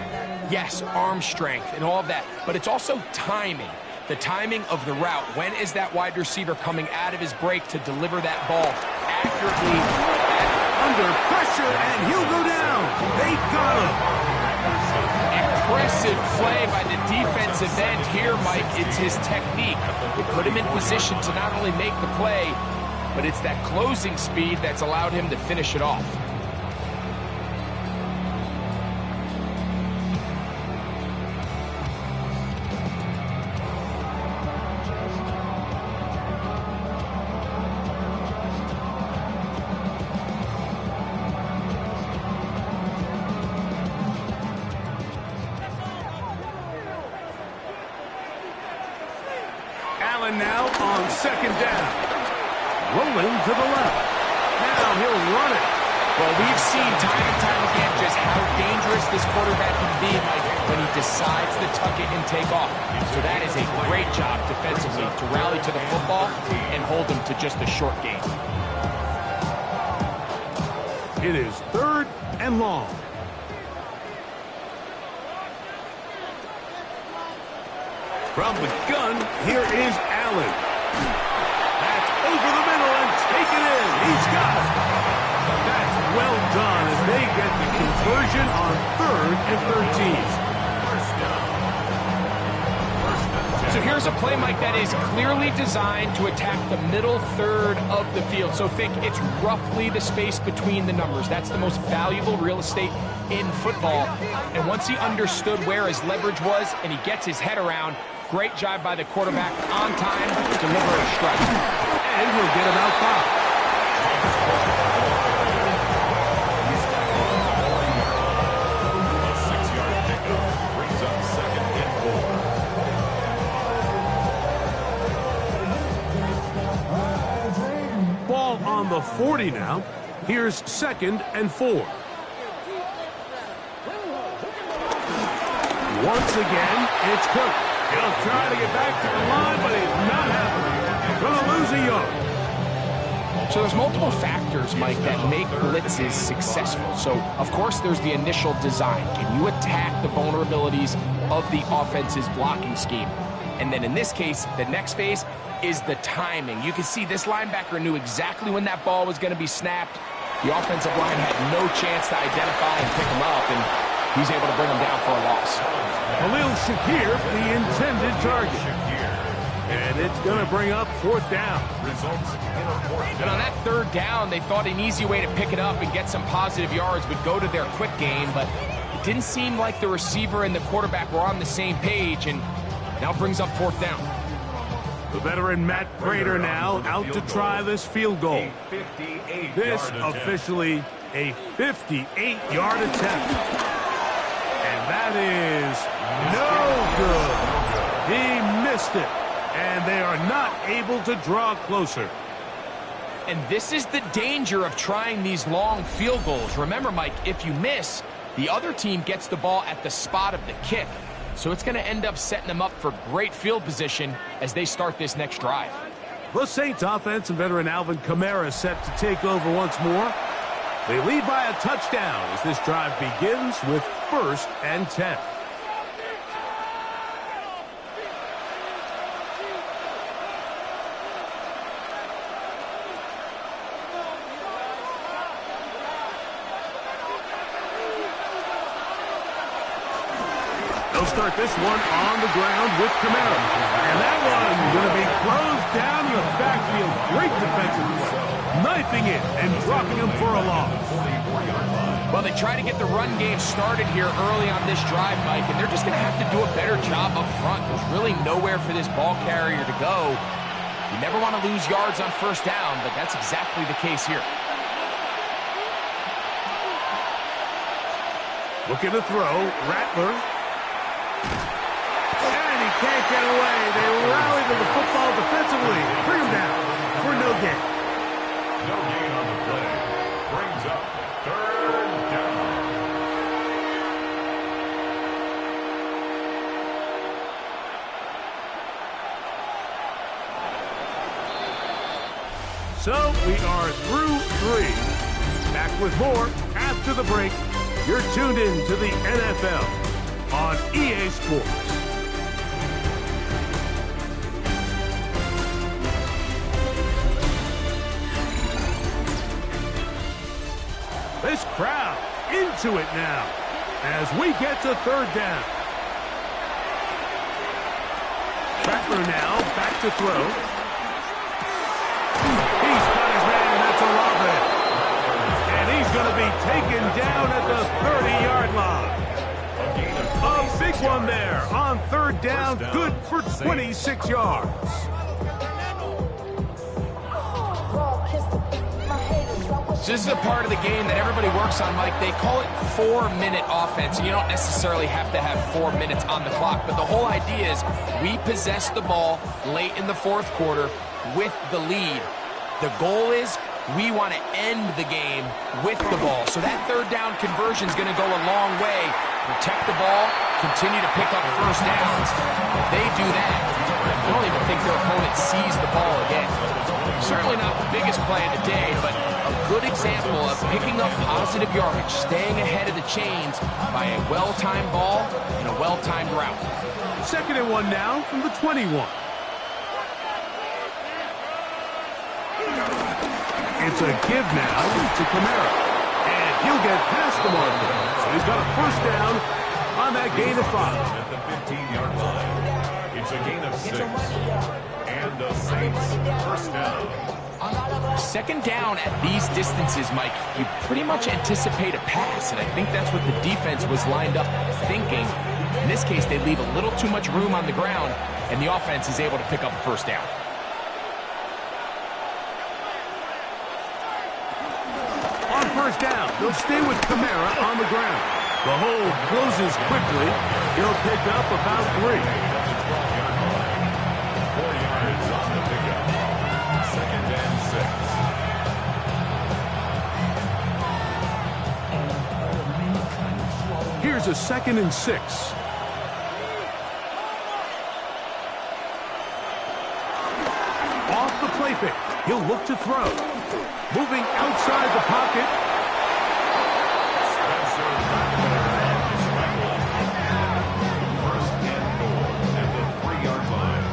Speaker 2: Yes, arm strength and all of that, but it's also timing. The timing of the route. When is that wide receiver coming out of his break to deliver that ball accurately?
Speaker 1: Under pressure, and he'll go down. They got him.
Speaker 2: Impressive play by the defensive end here, Mike. It's his technique. It put him in position to not only make the play, but it's that closing speed that's allowed him to finish it off.
Speaker 1: Allen now on 2nd down. Rolling to the left. Now he'll run it.
Speaker 2: Well, we've seen time and time again just how dangerous this quarterback can be, Mike, when he decides to tuck it and take off. So that is a great job defensively to rally to the football and hold him to just a short gain.
Speaker 1: It is 3rd and long. From the gun, here is Allen. That's over the middle and taken in. He's got it. That's well done as they get the conversion on 3rd and 13.
Speaker 2: So here's a play, Mike, that is clearly designed to attack the middle 3rd of the field. So think it's roughly the space between the numbers. That's the most valuable real estate in football. And once he understood where his leverage was and he gets his head around, great job by the quarterback on time to deliver a strike.
Speaker 1: And he'll get about 5. Ball on the 40 now. Here's 2nd and 4. Once again, it's Cook. He'll try to get back to the line, but it's not happening. Gonna lose a yard.
Speaker 2: So there's multiple factors, Mike, that make blitzes successful. So, of course, there's the initial design. Can you attack the vulnerabilities of the offense's blocking scheme? And then in this case, the next phase is the timing. You can see this linebacker knew exactly when that ball was going to be snapped. The offensive line had no chance to identify and pick him up, and he's able to bring him down for a loss.
Speaker 1: Khalil Shakir, the intended target. And it's going to bring up 4th down.
Speaker 2: And on that 3rd down, they thought an easy way to pick it up and get some positive yards would go to their quick game, but it didn't seem like the receiver and the quarterback were on the same page, and now brings up 4th down.
Speaker 1: The veteran Matt Prater now out to try this field goal. This officially a 58-yard attempt. And that is no good. He missed it. And they are not able to draw closer.
Speaker 2: And this is the danger of trying these long field goals. Remember, Mike, if you miss, the other team gets the ball at the spot of the kick. So it's going to end up setting them up for great field position as they start this next drive.
Speaker 1: The Saints offense and veteran Alvin Kamara set to take over once more. They lead by a touchdown as this drive begins with 1st and 10. They'll start this one on the ground with Camara. And that one going to be closed down in the backfield. Great defensive play. Knifing it and dropping him for a loss.
Speaker 2: Well, they try to get the run game started here early on this drive, Mike, and they're just going to have to do a better job up front. There's really nowhere for this ball carrier to go. You never want to lose yards on 1st down, but that's exactly the case here.
Speaker 1: Looking to throw, Rattler. And he can't get away. They rally to the football defensively. Bring him down for no gain.
Speaker 3: No gain on the play. Brings up 3rd down.
Speaker 1: So we are through 3. Back with more after the break. You're tuned in to the NFL on EA Sports. This crowd into it now as we get to 3rd down. Rattler now back to throw. He's got his man, that's Olave. And he's going to be taken down at the 30-yard line. A big one there on 3rd down, good for 26 yards.
Speaker 2: So this is a part of the game that everybody works on, Mike. They call it 4-minute offense, and you don't necessarily have to have 4 minutes on the clock, but the whole idea is we possess the ball late in the 4th quarter with the lead. The goal is we want to end the game with the ball. So that 3rd down conversion is going to go a long way. Protect the ball, continue to pick up 1st downs. If they do that, I don't even think their opponent sees the ball again. Certainly not the biggest play of the day, but a good example of picking up positive yardage, staying ahead of the chains by a well-timed ball and a well-timed route.
Speaker 1: 2nd and 1 now from the 21. It's a give now to Camara. And he'll get past the marker. So he's got a 1st down on that gain of 5.
Speaker 3: At the 15-yard line. It's a gain of 6. And the Saints 1st down.
Speaker 2: 2nd down at these distances, Mike, you pretty much anticipate a pass, and I think that's what the defense was lined up thinking. In this case, they leave a little too much room on the ground, and the offense is able to pick up a 1st down.
Speaker 1: On 1st down, they'll stay with Camara on the ground. The hole closes quickly. He'll pick up about 3.
Speaker 3: 4 yards on the pickup. 2nd and 6.
Speaker 1: Here's a 2nd and 6. Off the play fake. He'll look to throw. Moving outside the pocket.
Speaker 3: Spencer Rattler on the scramble. 1st and goal at the 3-yard line.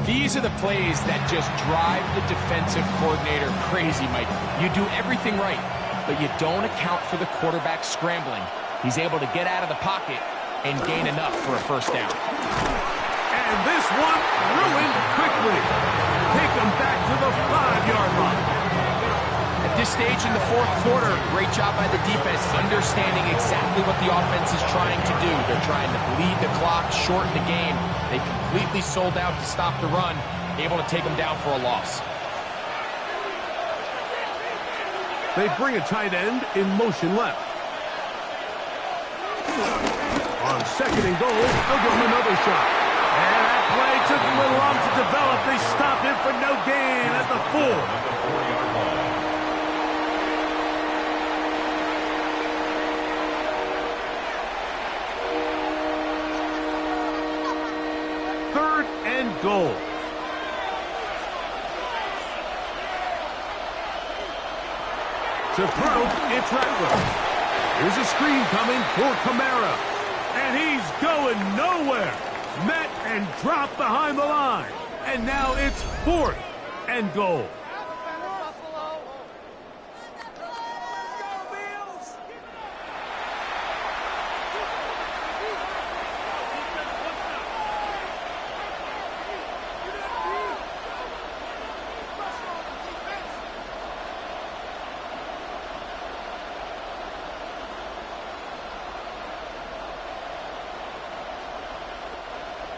Speaker 2: These are the plays that just drive the defensive coordinator crazy, Mike. You do everything right, but you don't account for the quarterback scrambling. He's able to get out of the pocket and gain enough for a 1st down.
Speaker 1: And this one ruined quickly. Take them back to the 5-yard line.
Speaker 2: At this stage in the 4th quarter, great job by the defense, understanding exactly what the offense is trying to do. They're trying to bleed the clock, shorten the game. They completely sold out to stop the run, able to take them down for a loss.
Speaker 1: They bring a tight end in motion left. On 2nd and goal, they'll give him another shot. And that play took a little long to develop. They stop him for no gain at the 4.
Speaker 3: At the 4-yard line.
Speaker 1: 3rd and goal. To throw, it's Rattler. Here's a screen coming for Kamara. And he's going nowhere. Met and dropped behind the line. And now it's 4th and goal.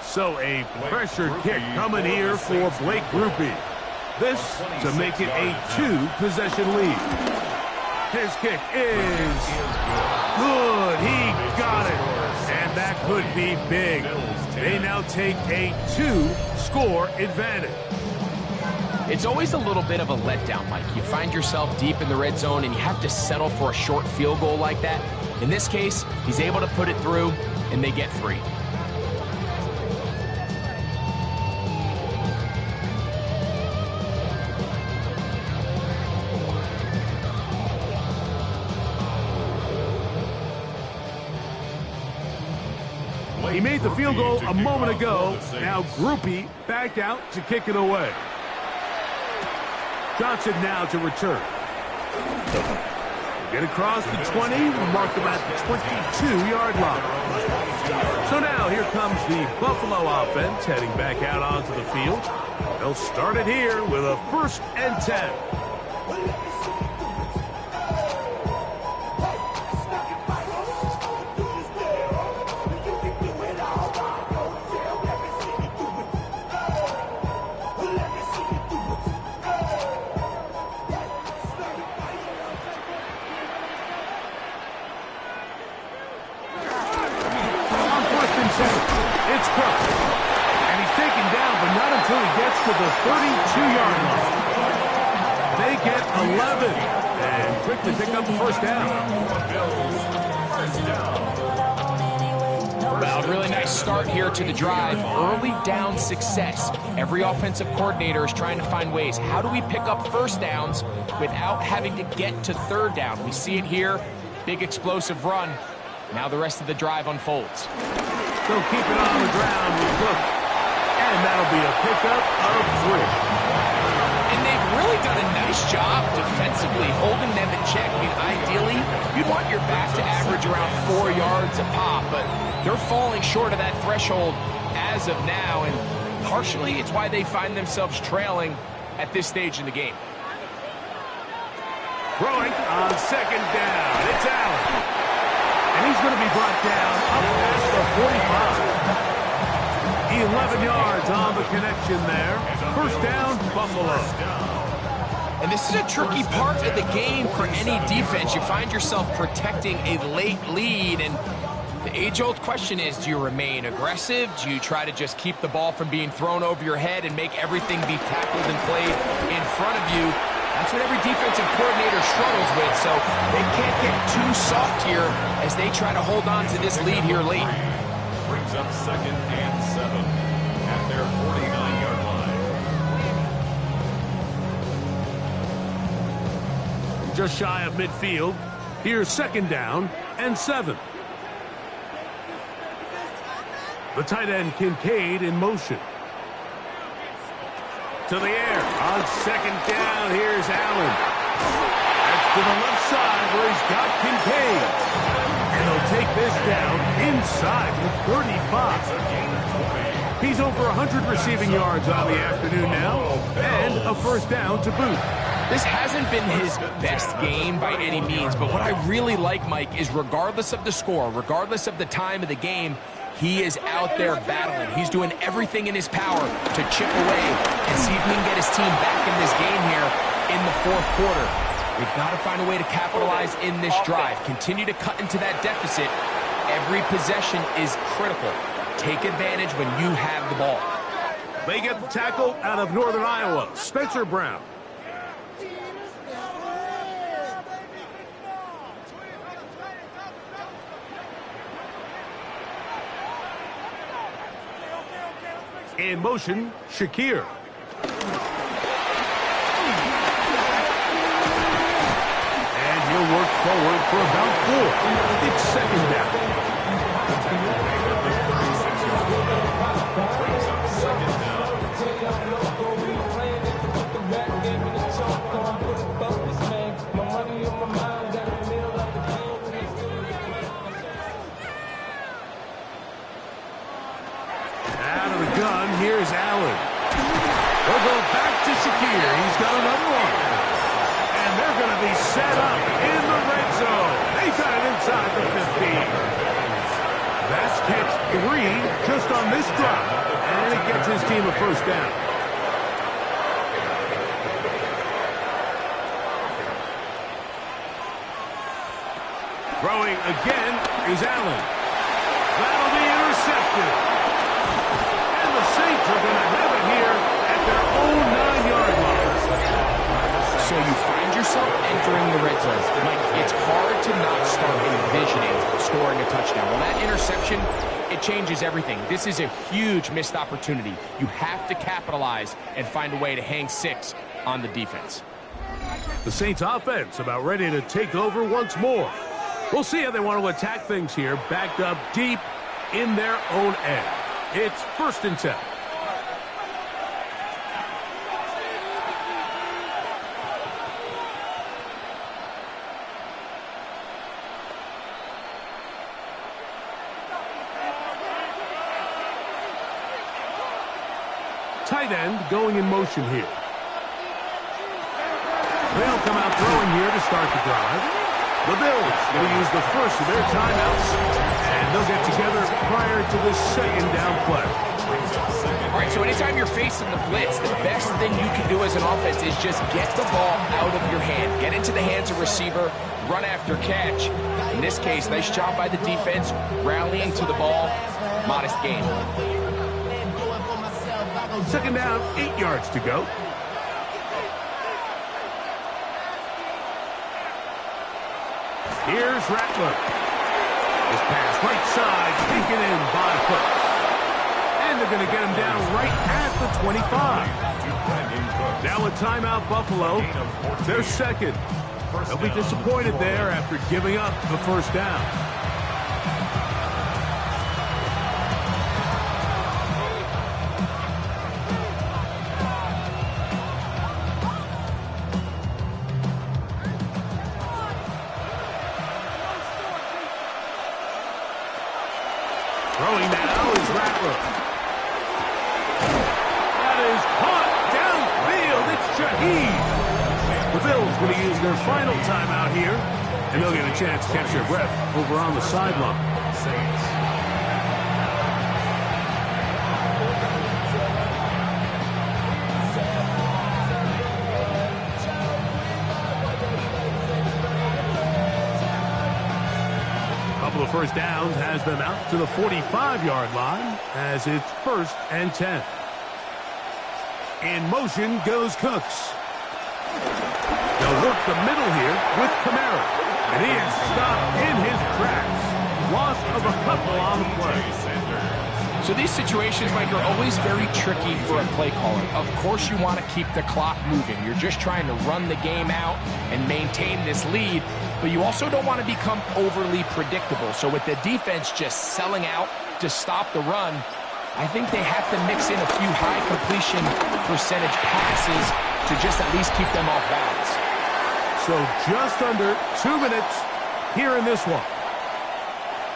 Speaker 1: So a pressure kick coming here for Blake Grupe. This to make it a 2-possession lead. His kick is good. He got it. And that could be big. They now take a 2-score advantage.
Speaker 2: It's always a little bit of a letdown, Mike. You find yourself deep in the red zone and you have to settle for a short field goal like that. In this case, he's able to put it through and they get 3.
Speaker 1: He made the field goal a moment ago. Now Grupe back out to kick it away. Johnson now to return. Get across the 20, mark them at the 22-yard line. So now here comes the Buffalo offense heading back out onto the field. They'll start it here with a 1st and 10. It's Cook. And he's taken down, but not until he gets to the 32-yard line. They get 11 and quickly pick up the 1st down.
Speaker 2: Well, really nice start here to the drive. Early down success. Every offensive coordinator is trying to find ways. How do we pick up 1st downs without having to get to 3rd down? We see it here. Big explosive run. Now the rest of the drive unfolds.
Speaker 1: They'll keep it on the ground with Cook. And that'll be a pickup of 3.
Speaker 2: And they've really done a nice job defensively holding them in check. I mean, ideally, you'd want your back to average around 4 yards a pop, but they're falling short of that threshold as of now, and partially it's why they find themselves trailing at this stage in the game.
Speaker 1: Throwing on 2nd down. It's Allen. And he's going to be brought down up past the 45. 11 yards on the connection there. 1st down, Buffalo.
Speaker 2: And this is a tricky part of the game for any defense. You find yourself protecting a late lead, and the age-old question is, do you remain aggressive? Do you try to just keep the ball from being thrown over your head and make everything be tackled and played in front of you? That's what every defensive coordinator struggles with, so they can't get too soft here as they try to hold on to this lead here late.
Speaker 3: Brings up 2nd and 7 at their 49-yard line.
Speaker 1: Just shy of midfield. Here's 2nd down and 7. The tight end Kincaid in motion. To the air on 2nd down. Here's Allen. That's to the left side where he's got Kincaid. And they'll take this down inside the 35. He's over 100 receiving yards on the afternoon now. And a 1st down to boot.
Speaker 2: This hasn't been his best game by any means, but what I really like, Mike, is regardless of the score, regardless of the time of the game, he is out there battling. He's doing everything in his power to chip away and see if he can get his team back in this game here in the 4th quarter. They've got to find a way to capitalize in this drive. Continue to cut into that deficit. Every possession is critical. Take advantage when you have the ball.
Speaker 1: They get the tackle out of Northern Iowa, Spencer Brown. In motion, Shakir. And forward for about 4. It's second down. Out of the gun, here's Allen. They'll go back to Shakir. He's got another one. And they're going to be set up in the red zone. They got it inside the 15. That's catch 3 just on this drive. And it gets his team a first down. Throwing again is Allen. That'll be intercepted. And the Saints are going to have it here at their own 9-yard line.
Speaker 2: So you find yourself entering the red zone. Mike, it's hard to not start envisioning scoring a touchdown. Well, that interception, it changes everything. This is a huge missed opportunity. You have to capitalize and find a way to hang 6 on the defense.
Speaker 1: The Saints offense about ready to take over once more. We'll see how they want to attack things here, backed up deep in their own end. It's 1st and 10. Tight end going in motion here. They'll come out throwing here to start the drive. The Bills will use the first of their timeouts, and they'll get together prior to this second down play.
Speaker 2: All right, so anytime you're facing the blitz, the best thing you can do as an offense is just get the ball out of your hand. Get into the hands of receiver, run after catch. In this case, nice job by the defense, rallying to the ball. Modest gain.
Speaker 1: Second down, 8 yards to go. Here's Rattler. This pass right side taken in by Cooks. And they're going to get him down right at the 25. Now a timeout, Buffalo. They're second. They'll be disappointed there after giving up the first down. Throwing now is Rattler. That is caught downfield. It's Shaheed. The Bills going to use their final timeout here, and they'll get a chance to catch their breath over on the sideline. Couple of first downs has them out to the 45-yard line as it's 1st and 10. In motion goes Cooks. They'll work the middle here with Kamara. And he is stopped in his tracks. Loss of a couple on the play.
Speaker 2: So these situations, Mike, are always very tricky for a play caller. Of course you want to keep the clock moving. You're just trying to run the game out and maintain this lead. But you also don't want to become overly predictable. So with the defense just selling out to stop the run, I think they have to mix in a few high completion percentage passes to just at least keep them off balance.
Speaker 1: So just under 2 minutes here in this one.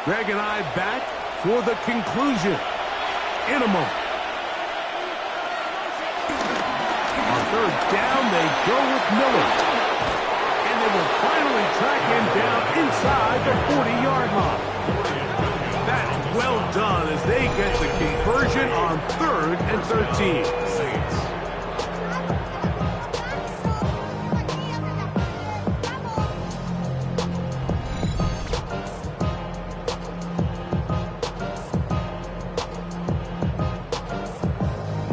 Speaker 1: Greg and I back for the conclusion in a moment. On 3rd down, they go with Miller. And they will finally track him down inside the 40-yard line. That's well done as they get the conversion on 3rd and 13.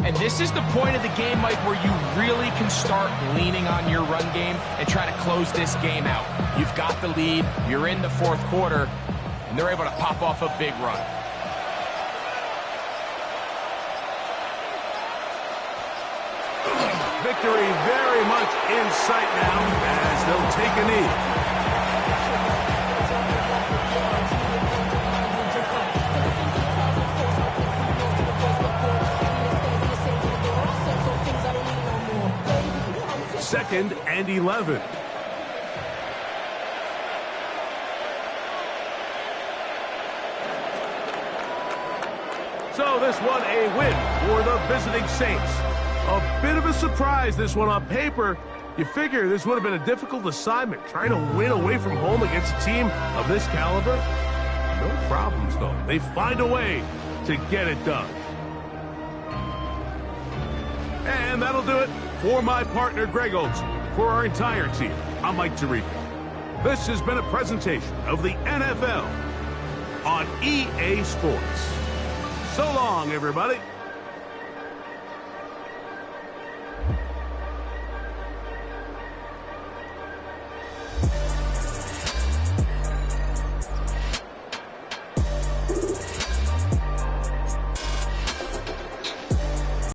Speaker 2: And this is the point of the game, Mike, where you really can start leaning on your run game and try to close this game out. You've got the lead, you're in the 4th quarter, and they're able to pop off a big run.
Speaker 1: Victory very much in sight now as they'll take a knee. 2nd and 11. So this one a win for the visiting Saints. A bit of a surprise, this one on paper. You figure this would have been a difficult assignment, trying to win away from home against a team of this caliber. No problems, though. They find a way to get it done. And that'll do it for my partner, Greg Olson. For our entire team, I'm Mike Tirico. This has been a presentation of the NFL on EA Sports. So long, everybody.